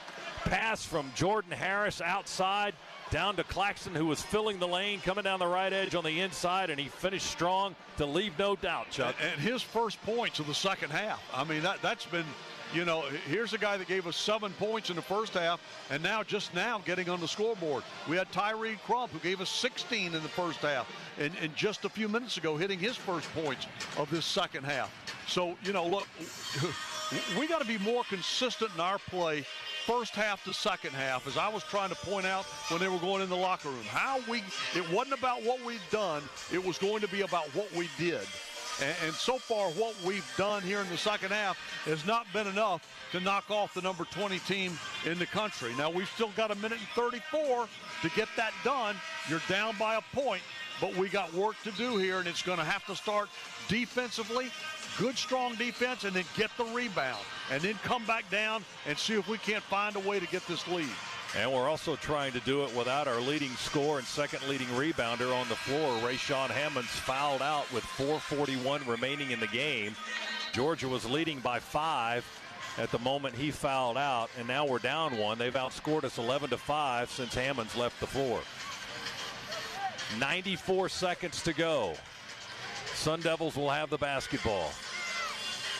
pass from Jordan Harris outside down to Claxton, who was filling the lane, coming down the right edge on the inside, and he finished strong to leave no doubt, Chuck. And his first points of the second half. I mean, that's been, you know, here's a guy that gave us 7 points in the first half, and now just now getting on the scoreboard. We had Tyree Crump, who gave us 16 in the first half, and just a few minutes ago hitting his first points of this second half. So, you know, look, we got to be more consistent in our play first half to second half, as I was trying to point out when they were going in the locker room. It wasn't about what we've done, it was going to be about what we did. And so far, what we've done here in the second half has not been enough to knock off the number 20 team in the country. Now, we've still got 1:34 to get that done. You're down by a point, but we got work to do here, and it's going to have to start defensively, good, strong defense, and then get the rebound, and then come back down and see if we can't find a way to get this lead. And we're also trying to do it without our leading scorer and second leading rebounder on the floor. Rayshawn Hammonds fouled out with 4:41 remaining in the game. Georgia was leading by 5 at the moment he fouled out, and now we're down 1. They've outscored us 11-5 since Hammonds left the floor. 94 seconds to go. Sun Devils will have the basketball.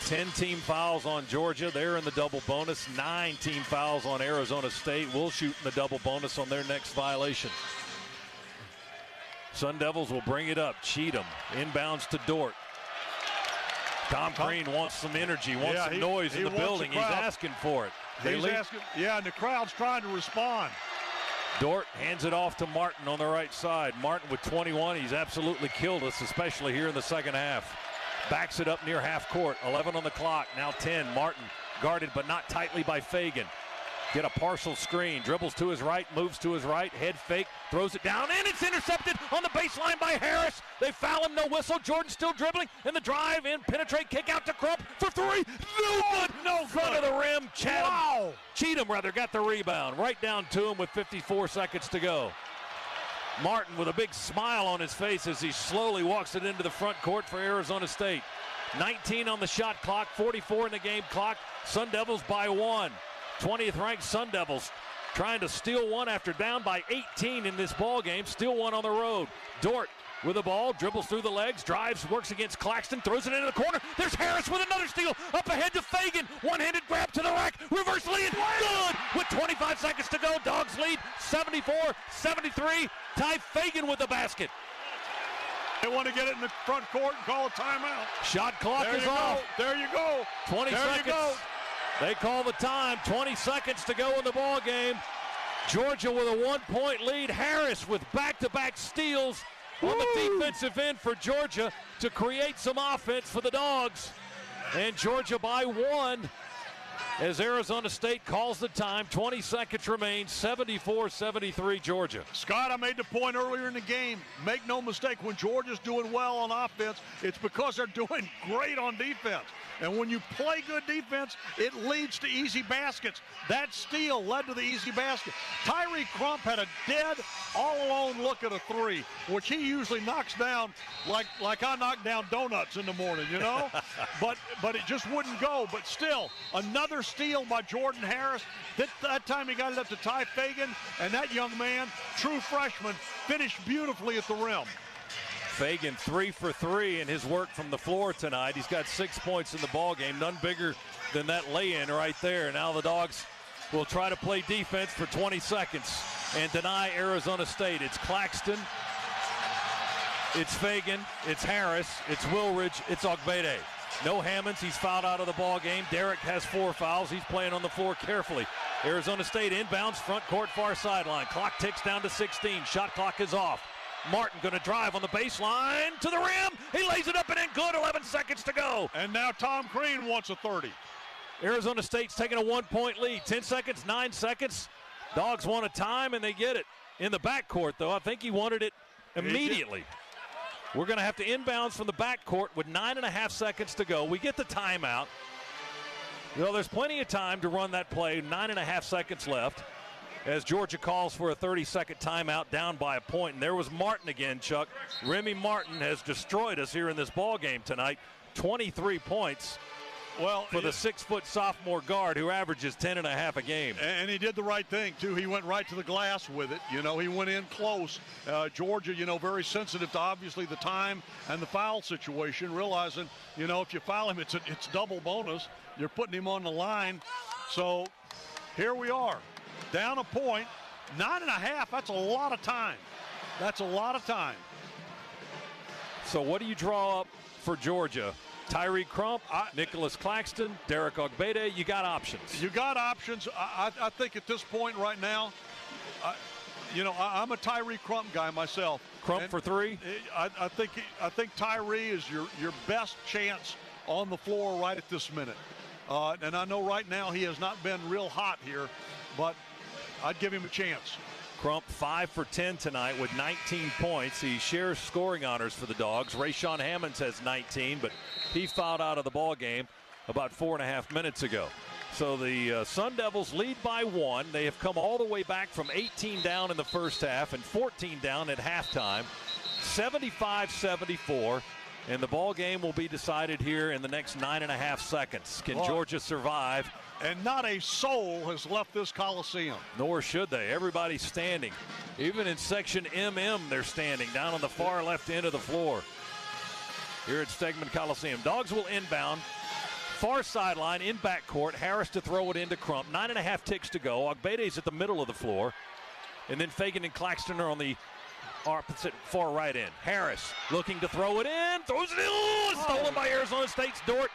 10 team fouls on Georgia. They're in the double bonus. 9 team fouls on Arizona State. We'll shoot in the double bonus on their next violation. Sun Devils will bring it up. Cheatham inbounds to Dort. Tom Crean wants some energy, wants some noise in the building. He's asking for it. And the crowd's trying to respond. Dort hands it off to Martin on the right side. Martin with 21. He's absolutely killed us, especially here in the second half. Backs it up near half court. 11 on the clock. Now 10. Martin guarded but not tightly by Fagan. Get a partial screen. Dribbles to his right. Moves to his right. Head fake. Throws it down. And it's intercepted on the baseline by Harris. They foul him. No whistle. Jordan still dribbling. And the drive in. Penetrate. Kick out to Crump for 3. No good. No front of the rim. Cheatham got the rebound. Right down to him with 54 seconds to go. Martin with a big smile on his face as he slowly walks it into the front court for Arizona State. 19 on the shot clock, 44 in the game clock. Sun Devils by 1. 20th ranked Sun Devils trying to steal one after down by 18 in this ball game. Steal one on the road. Dort with the ball, dribbles through the legs, drives, works against Claxton, throws it into the corner. There's Harris with another steal, up ahead to Fagan. One-handed grab to the rack, reverse lead, good! With 25 seconds to go, Dogs lead 74-73. Ty Fagan with the basket. They want to get it in the front court and call a timeout. Shot clock is off. There you go. 20 seconds. They call the time. 20 seconds to go in the ball game. Georgia with a 1-point lead. Harris with back-to-back steals on the defensive end for Georgia to create some offense for the Dogs. And Georgia by 1 as Arizona State calls the time. 20 seconds remain. 74-73 Georgia. Scott, I made the point earlier in the game. Make no mistake, when Georgia's doing well on offense, it's because they're doing great on defense. And when you play good defense, it leads to easy baskets. That steal led to the easy basket. Tyree Crump had a dead, all-alone look at a three, which he usually knocks down like I knock down donuts in the morning, you know? but it just wouldn't go. But still, another steal by Jordan Harris. That time he got it up to Ty Fagan, and that young man, true freshman, finished beautifully at the rim. Fagan 3 for 3 in his work from the floor tonight. He's got 6 points in the ball game, none bigger than that lay-in right there. Now the Dogs will try to play defense for 20 seconds and deny Arizona State. It's Claxton, it's Fagan, it's Harris, it's Wilridge, it's Ogbede. No Hammonds, he's fouled out of the ball game. Derek has 4 fouls. He's playing on the floor carefully. Arizona State inbounds, front court, far sideline. Clock ticks down to 16. Shot clock is off. Martin going to drive on the baseline to the rim. He lays it up and in good. 11 seconds to go. And now Tom Crean wants a 30. Arizona State's taking a 1-point lead. 10 seconds, 9 seconds. Dogs want a time, and they get it. In the backcourt, though, I think he wanted it immediately. We're going to have to inbounds from the backcourt with 9.5 seconds to go. We get the timeout. You know, there's plenty of time to run that play. 9.5 seconds left as Georgia calls for a 30-second timeout, down by a point. And there was Martin again, Chuck. Remy Martin has destroyed us here in this ball game tonight. 23 points for the 6-foot sophomore guard who averages 10.5 a game. And he did the right thing, too. He went right to the glass with it. You know, he went in close. Georgia, you know, very sensitive to obviously the time and the foul situation, realizing, you know, if you foul him, it's double bonus. You're putting him on the line. So here we are. Down a point, 9.5, that's a lot of time. That's a lot of time. So what do you draw up for Georgia? Tyree Crump, Nicholas Claxton, Derek Ogbede, you got options. You got options. I think at this point right now, you know, I'm a Tyree Crump guy myself. Crump for 3? I think Tyree is your best chance on the floor right at this minute. And I know right now he has not been real hot here, but I'd give him a chance. Crump 5 for 10 tonight with 19 points. He shares scoring honors for the Dogs. Rayshawn Hammonds has 19, but he fouled out of the ball game about 4.5 minutes ago. So the Sun Devils lead by 1. They have come all the way back from 18 down in the first half and 14 down at halftime. 75-74. And the ball game will be decided here in the next 9.5 seconds. Can Georgia survive? And not a soul has left this Coliseum. Nor should they. Everybody's standing. Even in section MM, they're standing down on the far left end of the floor here at Stegman Coliseum. Dogs will inbound. Far sideline in backcourt. Harris to throw it into Crump. 9.5 ticks to go. Ogbede's at the middle of the floor. And then Fagan and Claxton are on the opposite far right end. Harris looking to throw it in. Throws it in. Oh, stolen by Arizona State's Dort.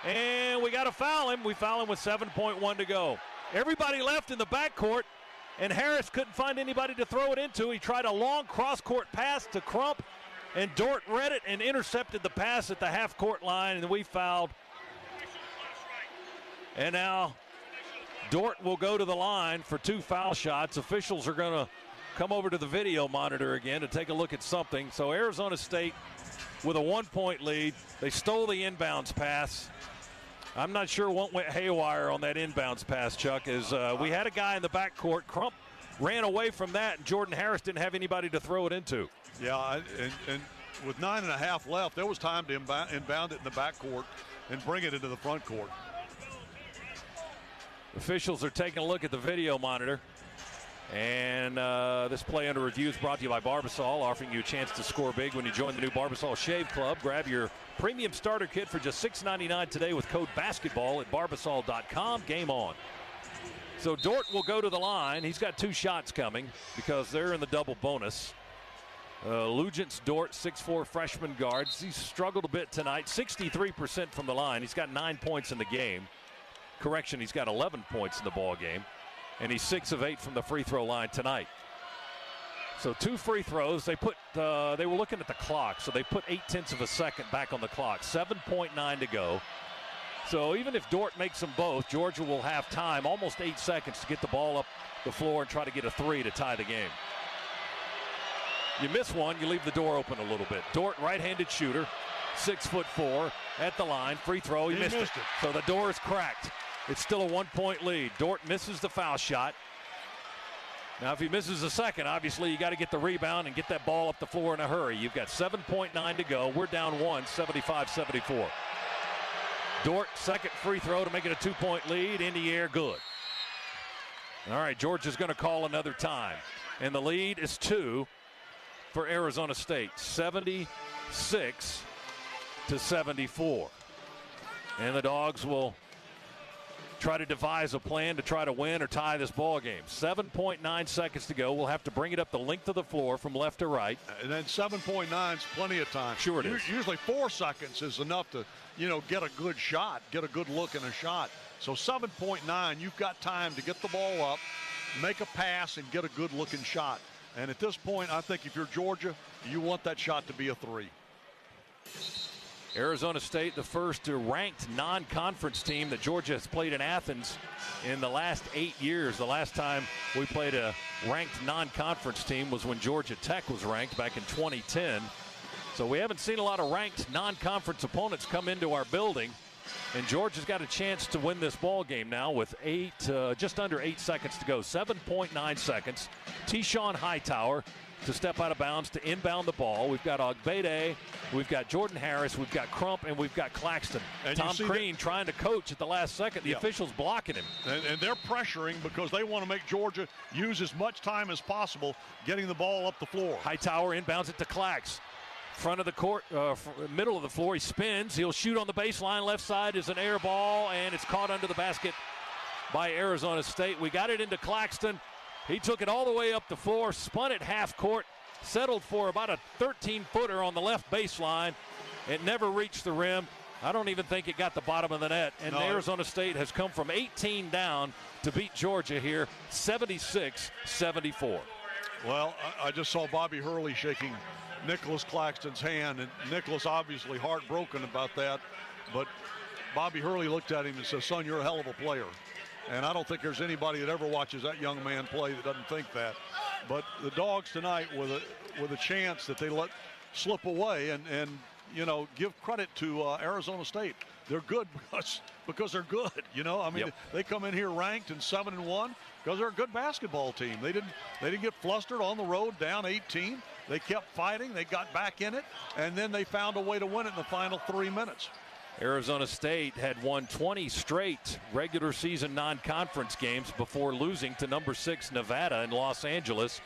And we got to foul him. We foul him with 7.1 to go. Everybody left in the backcourt, and Harris couldn't find anybody to throw it into. He tried a long cross-court pass to Crump, and Dort read it and intercepted the pass at the half-court line, and we fouled. And now Dort will go to the line for 2 foul shots. Officials are going to come over to the video monitor again to take a look at something. So Arizona State with a 1-point lead. They stole the inbounds pass. I'm not sure what went haywire on that inbounds pass, Chuck, as we had a guy in the backcourt. Crump ran away from that, and Jordan Harris didn't have anybody to throw it into. Yeah, and with 9.5 left, there was time to inbound it in the backcourt and bring it into the front court. Officials are taking a look at the video monitor. And this play under review is brought to you by Barbasol, offering you a chance to score big when you join the new Barbasol Shave Club. Grab your premium starter kit for just $6.99 today with code BASKETBALL at Barbasol.com. Game on. So Dort will go to the line. He's got 2 shots coming because they're in the double bonus. Lugent's Dort, 6'4" freshman guards. He's struggled a bit tonight. 63% from the line. He's got 9 points in the game. Correction, he's got 11 points in the ball game. And he's 6 of 8 from the free throw line tonight. So 2 free throws. They were looking at the clock, so they put 0.8 of a second back on the clock. 7.9 to go. So even if Dort makes them both, Georgia will have time, almost 8 seconds, to get the ball up the floor and try to get a 3 to tie the game. You miss one, you leave the door open a little bit. Dort, right-handed shooter, 6'4", at the line. Free throw, he missed it. So the door is cracked. It's still a 1-point lead. Dort misses the foul shot. Now, if he misses a second, obviously you got to get the rebound and get that ball up the floor in a hurry. You've got 7.9 to go. We're down 1, 75-74. Dort, second free throw to make it a 2-point lead. In the air, good. All right, Georgia's going to call another time. And the lead is 2 for Arizona State, 76-74. And the Dogs will try to devise a plan to try to win or tie this ball game. 7.9 seconds to go. We'll have to bring it up the length of the floor from left to right. And then 7.9 is plenty of time. Sure it is. Usually 4 seconds is enough to, get a good shot, get a good look in a shot. So 7.9, you've got time to get the ball up, make a pass, and get a good looking shot. And at this point, I think if you're Georgia, you want that shot to be a 3. Arizona State, the first ranked non-conference team that Georgia has played in Athens in the last 8 years. The last time we played a ranked non-conference team was when Georgia Tech was ranked back in 2010. So we haven't seen a lot of ranked non-conference opponents come into our building. And Georgia's got a chance to win this ball game now with just under 8 seconds to go. 7.9 seconds. Tyshawn Hightower to step out of bounds to inbound the ball. We've got Ogbede, we've got Jordan Harris, we've got Crump, and we've got Claxton. And Tom Crean trying to coach at the last second. The officials blocking him. And they're pressuring because they want to make Georgia use as much time as possible getting the ball up the floor. Hightower inbounds it to Clax. Front of the court, middle of the floor, he spins. He'll shoot on the baseline. Left side is an air ball, and it's caught under the basket by Arizona State. We got it into Claxton. He took it all the way up the floor, spun it half court, settled for about a 13-footer on the left baseline. It never reached the rim. I don't even think it got the bottom of the net. And Arizona State has come from 18 down to beat Georgia here, 76-74. Well, I just saw Bobby Hurley shaking Nicholas Claxton's hand, and Nicholas obviously heartbroken about that. But Bobby Hurley looked at him and said, "Son, you're a hell of a player." And I don't think there's anybody that ever watches that young man play that doesn't think that. But the Dogs tonight with a chance that they let slip away and give credit to Arizona State. They're good because they're good. They come in here ranked and 7-1 because they're a good basketball team. They didn't get flustered on the road down 18. They kept fighting. They got back in it, and then they found a way to win it in the final 3 minutes. Arizona State had won 20 straight regular season non-conference games before losing to number 6 Nevada in Los Angeles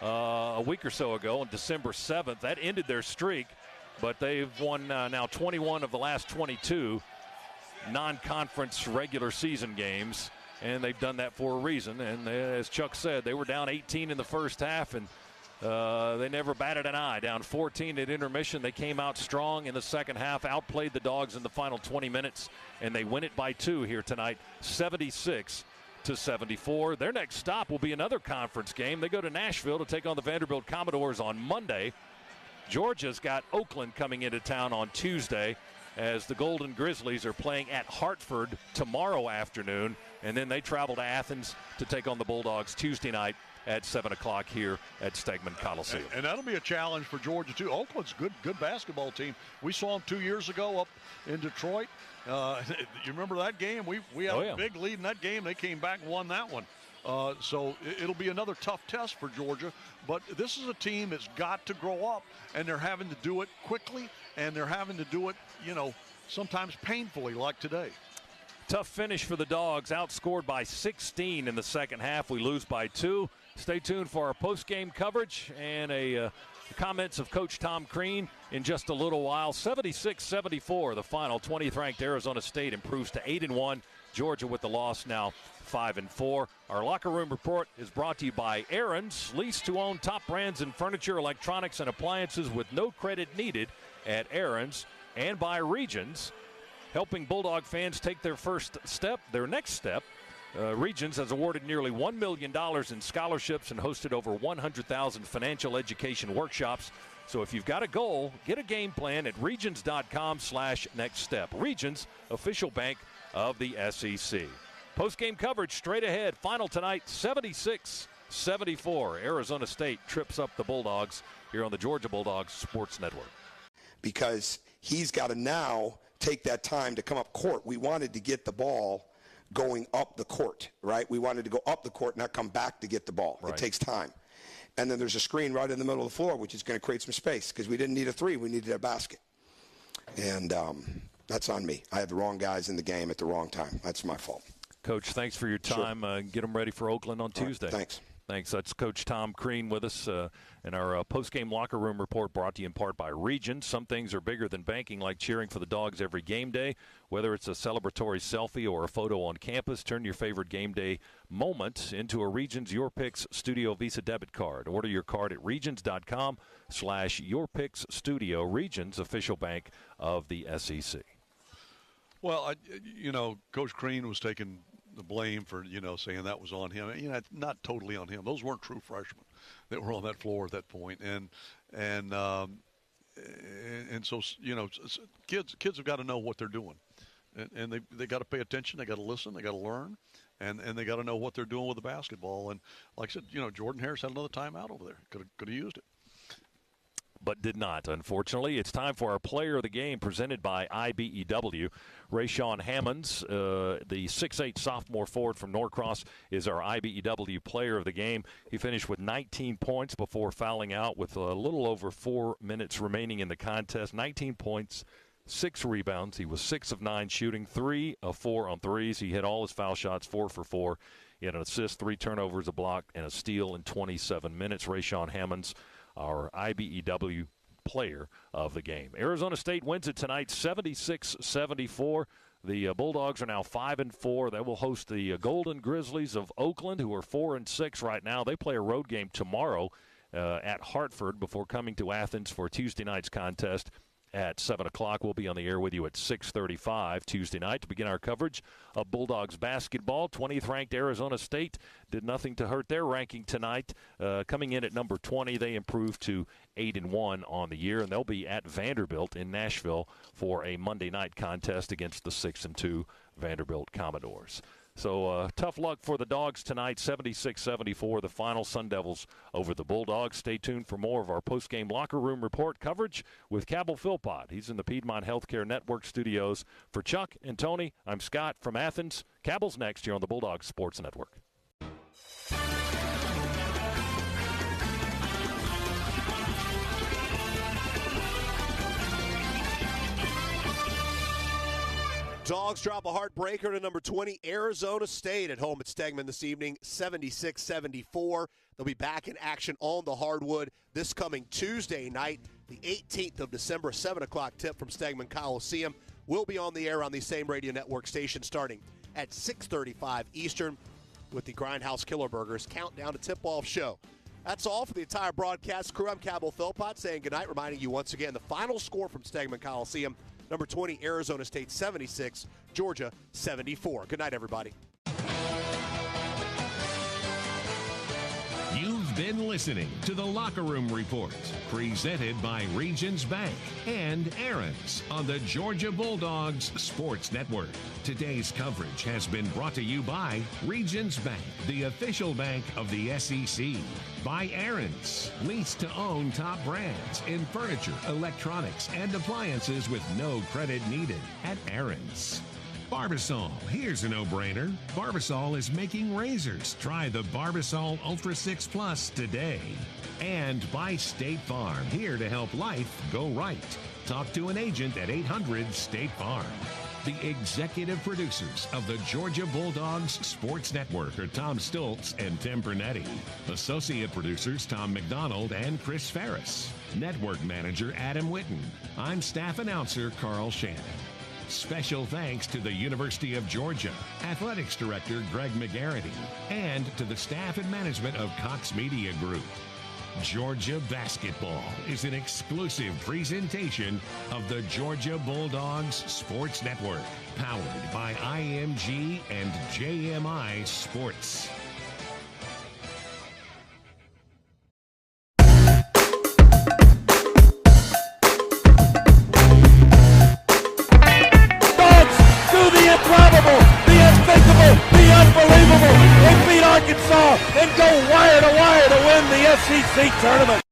a week or so ago on December 7th. That ended their streak, but they've won now 21 of the last 22 non-conference regular season games, and they've done that for a reason. And as Chuck said, they were down 18 in the first half, and they never batted an eye. Down 14 at intermission. They came out strong in the second half, outplayed the Dogs in the final 20 minutes, and they win it by 2 here tonight, 76-74. Their next stop will be another conference game. They go to Nashville to take on the Vanderbilt Commodores on Monday. Georgia's got Oakland coming into town on Tuesday as the Golden Grizzlies are playing at Hartford tomorrow afternoon, and then they travel to Athens to take on the Bulldogs Tuesday night at 7 o'clock here at Stegman Coliseum. And that'll be a challenge for Georgia, too. Oakland's good basketball team. We saw them 2 years ago up in Detroit. You remember that game? We had a big lead in that game. They came back and won that one. So it'll be another tough test for Georgia. But this is a team that's got to grow up, and they're having to do it quickly, and they're having to do it, sometimes painfully like today. Tough finish for the Dogs, outscored by 16 in the second half. We lose by 2. Stay tuned for our post-game coverage and the comments of Coach Tom Crean in just a little while. 76-74, the final. 20th-ranked Arizona State improves to 8-1. Georgia with the loss now 5-4. Our locker room report is brought to you by Aaron's, lease to own top brands in furniture, electronics, and appliances with no credit needed at Aaron's, and by Regions, helping Bulldog fans take their next step. Regions has awarded nearly $1 million in scholarships and hosted over 100,000 financial education workshops. So if you've got a goal, get a game plan at regions.com/nextstep. Regions, official bank of the SEC. Post-game coverage straight ahead. Final tonight, 76-74. Arizona State trips up the Bulldogs here on the Georgia Bulldogs Sports Network. Because he's got to now take that time to come up court. We wanted to get the ball going up the court, right? We wanted to go up the court, not come back to get the ball. Right. It takes time. And then there's a screen right in the middle of the floor, which is going to create some space because we didn't need a 3. We needed a basket. And that's on me. I had the wrong guys in the game at the wrong time. That's my fault. Coach, thanks for your time. Sure. Get them ready for Oakland on Tuesday. Right, thanks. Thanks. That's Coach Tom Crean with us in our post-game locker room report, brought to you in part by Regions. Some things are bigger than banking, like cheering for the Dogs every game day. Whether it's a celebratory selfie or a photo on campus, turn your favorite game day moment into a Regions Your Picks Studio Visa debit card. Order your card at regions.com/yourpicksstudio. Regions, official bank of the SEC. Well, Coach Crean was taking the blame for, saying that was on him. Not totally on him. Those weren't true freshmen that were on that floor at that point. And so, kids have got to know what they're doing. And they got to pay attention. They got to listen. They got to learn. And they got to know what they're doing with the basketball. And like I said, Jordan Harris had another timeout over there. Could have used it. But did not, unfortunately. It's time for our player of the game presented by IBEW. Rayshawn Hammonds, the 6'8 sophomore forward from Norcross, is our IBEW player of the game. He finished with 19 points before fouling out with a little over 4 minutes remaining in the contest. 19 points, 6 rebounds. He was 6 of 9 shooting, 3 of 4 on threes. He hit all his foul shots, 4 for 4. He had an assist, 3 turnovers, a block, and a steal in 27 minutes. Rayshawn Hammonds, our IBEW player of the game. Arizona State wins it tonight, 76-74. The Bulldogs are now 5-4. They will host the Golden Grizzlies of Oakland, who are 4-6 right now. They play a road game tomorrow at Hartford before coming to Athens for Tuesday night's contest at 7 o'clock. We'll be on the air with you at 6:35 Tuesday night to begin our coverage of Bulldogs basketball. 20th-ranked Arizona State did nothing to hurt their ranking tonight. Coming in at number 20, they improved to 8-1 on the year, and they'll be at Vanderbilt in Nashville for a Monday night contest against the 6-2 Vanderbilt Commodores. So tough luck for the Dogs tonight, 76-74, the final. Sun Devils over the Bulldogs. Stay tuned for more of our post-game locker room report coverage with Cabell Philpott. He's in the Piedmont Healthcare Network studios. For Chuck and Tony, I'm Scott from Athens. Cabell's next here on the Bulldogs Sports Network. Dogs drop a heartbreaker to number 20, Arizona State, at home at Stegman this evening, 76-74. They'll be back in action on the hardwood this coming Tuesday night, the 18th of December, 7 o'clock tip from Stegman Coliseum. We'll be on the air on the same radio network station starting at 6:35 Eastern with the Grindhouse Killer Burgers countdown to tip-off show. That's all for the entire broadcast crew. I'm Cabell Philpott saying goodnight, reminding you once again the final score from Stegman Coliseum. Number 20, Arizona State 76, Georgia 74. Good night, everybody. You've been listening to the Locker Room Report, presented by Regions Bank and Aaron's on the Georgia Bulldogs Sports Network. Today's coverage has been brought to you by Regions Bank, the official bank of the SEC. By Aaron's, lease to own top brands in furniture, electronics, and appliances with no credit needed at Aaron's. Barbasol, here's a no-brainer. Barbasol is making razors. Try the Barbasol Ultra 6 Plus today. And by State Farm, here to help life go right. Talk to an agent at 800-STATE-FARM. The executive producers of the Georgia Bulldogs Sports Network are Tom Stoltz and Tim Pernetti. Associate producers Tom McDonald and Chris Ferris. Network manager Adam Witten. I'm staff announcer Carl Shannon. Special thanks to the University of Georgia, Athletics Director Greg McGarity, and to the staff and management of Cox Media Group. Georgia Basketball is an exclusive presentation of the Georgia Bulldogs Sports Network, powered by IMG and JMI Sports. Improbable, the unthinkable, the unbelievable. They beat Arkansas and go wire to win the SEC tournament.